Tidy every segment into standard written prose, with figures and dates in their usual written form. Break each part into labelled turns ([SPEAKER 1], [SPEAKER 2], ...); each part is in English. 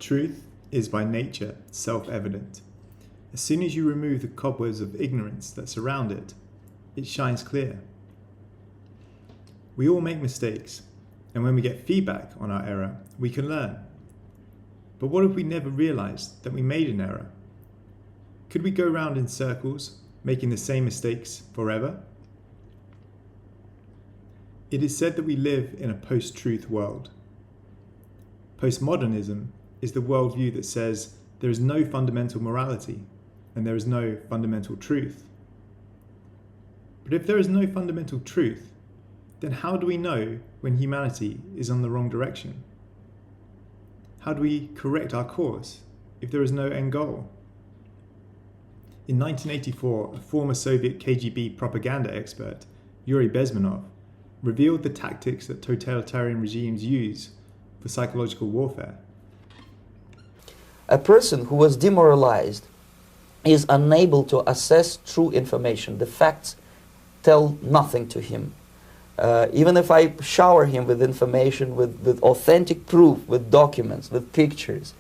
[SPEAKER 1] Truth is by nature self-evident. As soon as you remove the cobwebs of ignorance that surround it, it shines clear. We all make mistakes, and when we get feedback on our error, we can learn. But what if we never realized that we made an error? Could we go round in circles, making the same mistakes forever? It is said that we live in a post-truth world. Postmodernism is the worldview that says there is no fundamental morality and there is no fundamental truth. But if there is no fundamental truth, then how do we know when humanity is on the wrong direction? How do we correct our course if there is no end goal? In 1984, a former Soviet KGB propaganda expert, Yuri Bezmenov, revealed the tactics that totalitarian regimes use for psychological warfare.
[SPEAKER 2] A person who was demoralized is unable to assess true information. The facts tell nothing to him. Even if I shower him with information, with authentic proof, with documents, with pictures,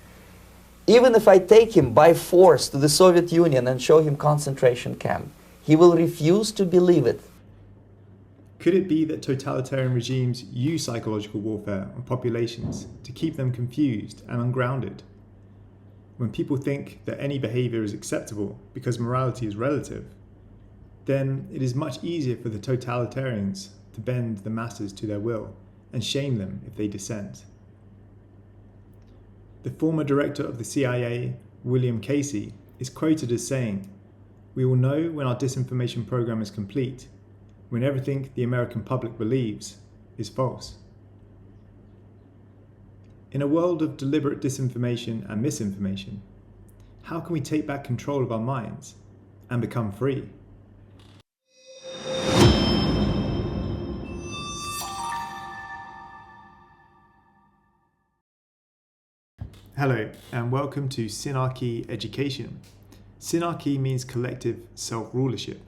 [SPEAKER 2] even if I take him by force to the Soviet Union and show him concentration camp, he will refuse to believe it.
[SPEAKER 1] Could it be that totalitarian regimes use psychological warfare on populations to keep them confused and ungrounded? When people think that any behavior is acceptable because morality is relative, then it is much easier for the totalitarians to bend the masses to their will and shame them if they dissent. The former director of the CIA, William Casey, is quoted as saying, "We will know when our disinformation program is complete, when everything the American public believes is false." In a world of deliberate disinformation and misinformation, how can we take back control of our minds and become free? Hello, and welcome to Synarchy Education. Synarchy means collective self-rulership,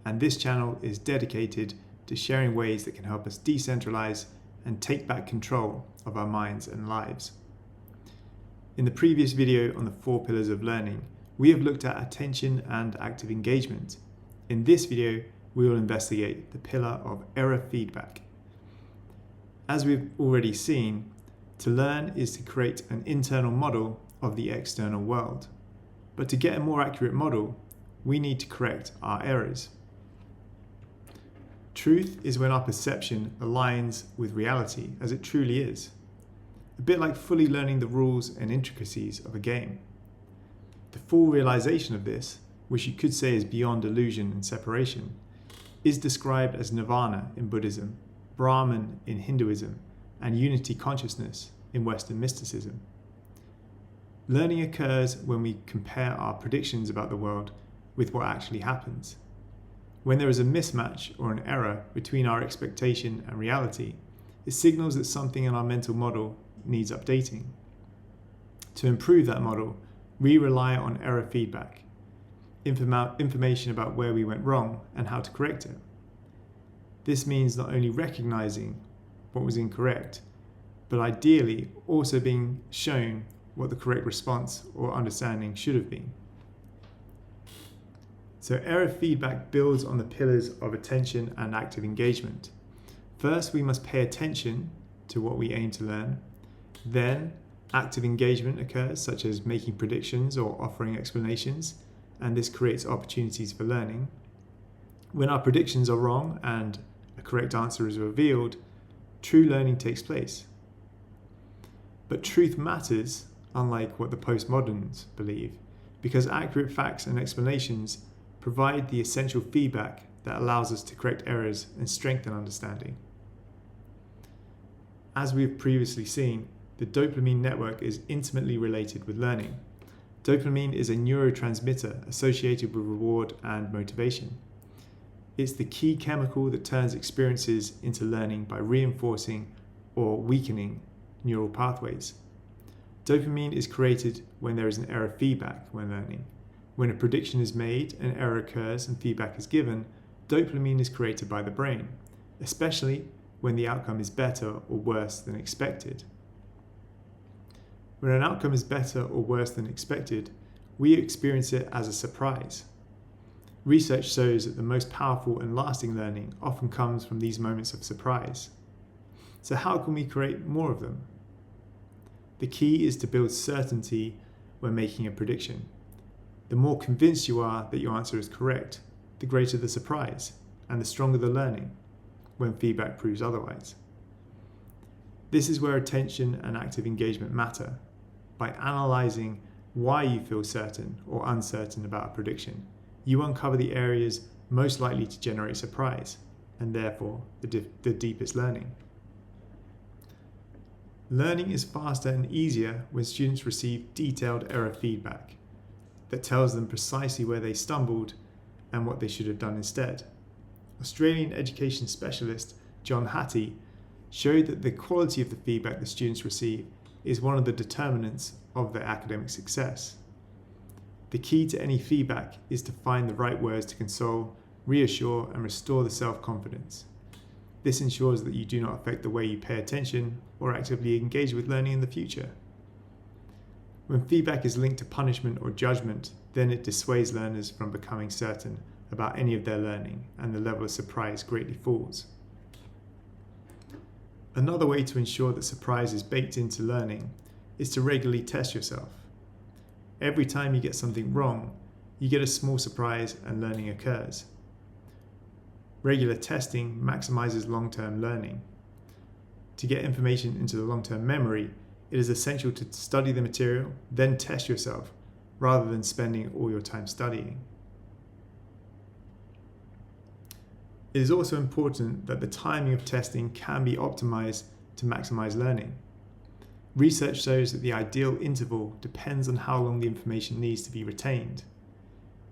[SPEAKER 1] and this channel is dedicated to sharing ways that can help us decentralize and take back control of our minds and lives. In the previous video on the 4 pillars of learning, we have looked at attention and active engagement. In this video, we will investigate the pillar of error feedback. As we've already seen, to learn is to create an internal model of the external world. But to get a more accurate model, we need to correct our errors. Truth is when our perception aligns with reality as it truly is. A bit like fully learning the rules and intricacies of a game. The full realization of this, which you could say is beyond illusion and separation, is described as nirvana in Buddhism, Brahman in Hinduism, and unity consciousness in Western mysticism. Learning occurs when we compare our predictions about the world with what actually happens. When there is a mismatch or an error between our expectation and reality, it signals that something in our mental model needs updating. To improve that model, we rely on error feedback, information about where we went wrong and how to correct it. This means not only recognizing what was incorrect, but ideally also being shown what the correct response or understanding should have been. So error feedback builds on the pillars of attention and active engagement. First, we must pay attention to what we aim to learn. Then, active engagement occurs, such as making predictions or offering explanations, and this creates opportunities for learning. When our predictions are wrong and a correct answer is revealed, true learning takes place. But truth matters, unlike what the postmoderns believe, because accurate facts and explanations provide the essential feedback that allows us to correct errors and strengthen understanding. As we've previously seen, the dopamine network is intimately related with learning. Dopamine is a neurotransmitter associated with reward and motivation. It's the key chemical that turns experiences into learning by reinforcing or weakening neural pathways. Dopamine is created when there is an error feedback when learning. When a prediction is made, an error occurs and feedback is given, dopamine is created by the brain, especially when the outcome is better or worse than expected. When an outcome is better or worse than expected, we experience it as a surprise. Research shows that the most powerful and lasting learning often comes from these moments of surprise. So how can we create more of them? The key is to build certainty when making a prediction. The more convinced you are that your answer is correct, the greater the surprise and the stronger the learning when feedback proves otherwise. This is where attention and active engagement matter. By analysing why you feel certain or uncertain about a prediction, you uncover the areas most likely to generate surprise and therefore the deepest learning. Learning is faster and easier when students receive detailed error feedback that tells them precisely where they stumbled and what they should have done instead. Australian education specialist John Hattie showed that the quality of the feedback the students receive is one of the determinants of their academic success. The key to any feedback is to find the right words to console, reassure, and restore the self-confidence. This ensures that you do not affect the way you pay attention or actively engage with learning in the future. When feedback is linked to punishment or judgment, then it dissuades learners from becoming certain about any of their learning, and the level of surprise greatly falls. Another way to ensure that surprise is baked into learning is to regularly test yourself. Every time you get something wrong, you get a small surprise and learning occurs. Regular testing maximizes long-term learning. To get information into the long-term memory, it is essential to study the material, then test yourself, rather than spending all your time studying. It is also important that the timing of testing can be optimized to maximize learning. Research shows that the ideal interval depends on how long the information needs to be retained.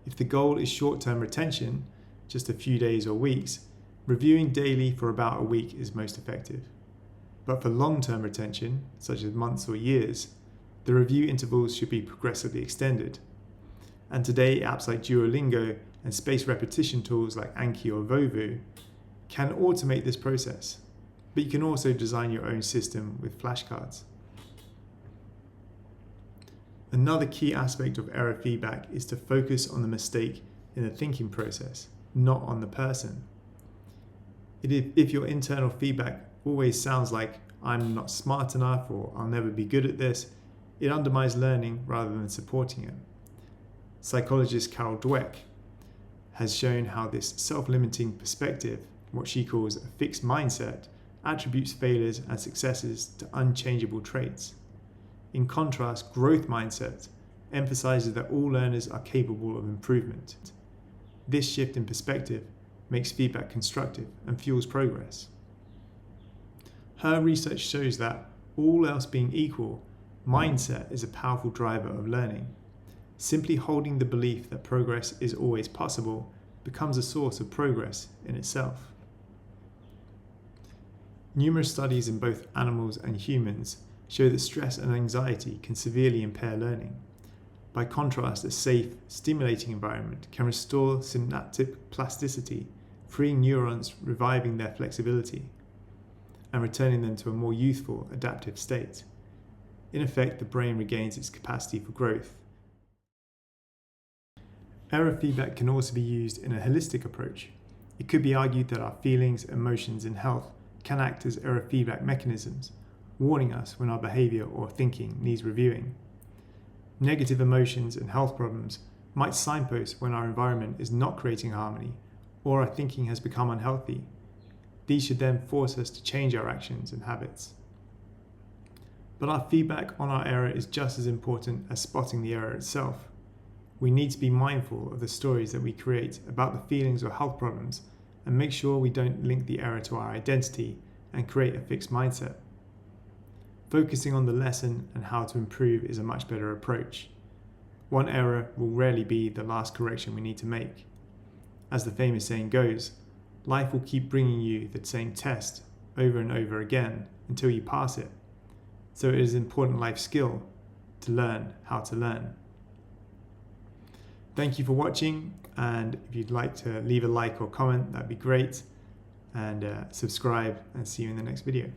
[SPEAKER 1] If the goal is short-term retention, just a few days or weeks, reviewing daily for about a week is most effective. But for long-term retention, such as months or years, the review intervals should be progressively extended. And today, apps like Duolingo and spaced repetition tools like Anki or Vovu can automate this process, but you can also design your own system with flashcards. Another key aspect of error feedback is to focus on the mistake in the thinking process, not on the person. If your internal feedback always sounds like "I'm not smart enough" or "I'll never be good at this," it undermines learning rather than supporting it. Psychologist Carol Dweck has shown how this self-limiting perspective, what she calls a fixed mindset, attributes failures and successes to unchangeable traits. In contrast, growth mindset emphasizes that all learners are capable of improvement. This shift in perspective makes feedback constructive and fuels progress. Her research shows that, all else being equal, mindset is a powerful driver of learning. Simply holding the belief that progress is always possible becomes a source of progress in itself. Numerous studies in both animals and humans show that stress and anxiety can severely impair learning. By contrast, a safe, stimulating environment can restore synaptic plasticity, freeing neurons, reviving their flexibility, and returning them to a more youthful, adaptive state. In effect, the brain regains its capacity for growth. Error feedback can also be used in a holistic approach. It could be argued that our feelings, emotions, and health can act as error feedback mechanisms, warning us when our behavior or thinking needs reviewing. Negative emotions and health problems might signpost when our environment is not creating harmony or our thinking has become unhealthy. These should then force us to change our actions and habits. But our feedback on our error is just as important as spotting the error itself. We need to be mindful of the stories that we create about the feelings or health problems and make sure we don't link the error to our identity and create a fixed mindset. Focusing on the lesson and how to improve is a much better approach. One error will rarely be the last correction we need to make. As the famous saying goes, life will keep bringing you the same test over and over again until you pass it. So it is an important life skill to learn how to learn. Thank you for watching, and if you'd like to leave a like or comment, that'd be great, and subscribe, and see you in the next video.